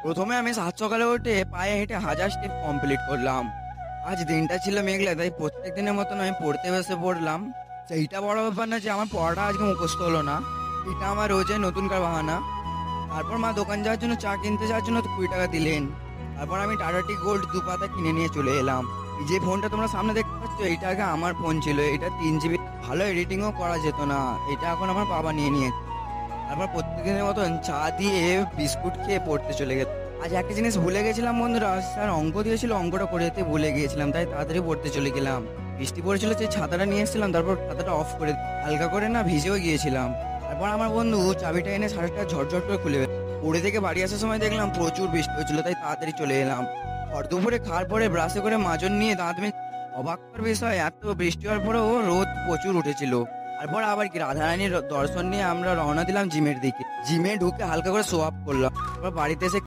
প্রথমে আমি সাত সকালে উঠে পায়ে হেঁটে 1000 স্টেপ কমপ্লিট করলাম। আজ দিনটা ছিল মেঘলা, তাই প্রত্যেক দিনের মতন আমি পড়তে বসে পড়লাম। সেইটা বড় ব্যাপার না যে আমার পড়াটা আজকে মুখস্থ হলো না, এটা আমার রোজের নতুনকার বাহানা। তারপর মা দোকান যাওয়ার জন্য চা কিনতে যাওয়ার জন্য 20 টাকা দিলেন। তারপর আমি টাটা টি গোল্ড 2 পাতা কিনে নিয়ে চলে এলাম। এই যে ফোনটা তোমরা সামনে দেখতে পাচ্ছ, এটা আগে আমার ফোন ছিল, এটা 3 জিবি, ভালো এডিটিংও করা যেত না, এটা এখন আমার বাবা নিয়ে নিয়েছে। তারপর প্রত্যেকদিনের মতন চা দিয়ে বিস্কুট খেয়ে পড়তে চলে গেল। আজ একটা জিনিস ভুলে গেছিলাম বন্ধুরা, স্যার অঙ্ক দিয়েছিল, অঙ্কটা করে যেতে ভুলে গিয়েছিলাম, তাই তাড়াতাড়ি পড়তে চলে গেলাম। বৃষ্টি পড়েছিল, যে ছাতাটা নিয়ে এসেছিলাম, তারপর ছাতাটা অফ করে হালকা করে না ভিজেও গিয়েছিলাম। তারপর আমার বন্ধু চাবিটা এনে শার্টটা ঝটঝট করে খুলে পড়ে থেকে বাড়ি আসার সময় দেখলাম প্রচুর বৃষ্টি হচ্ছিল, তাই তাড়াতাড়ি চলে এলাম। ভর দুপুরে খাওয়ার পরে ব্রাশে করে মাজন নিয়ে দাঁত মেজে, অবাক কর বিষয়, এত বৃষ্টি হওয়ার পরেও রোদ প্রচুর উঠেছিল। তারপর আবার কি রাধারানীর দর্শন নিয়ে আমরা রওনা দিলাম জিমের দিকে। জিমে ঢুকে হালকা করে শো আপ করলাম। তারপর বাড়িতে এসে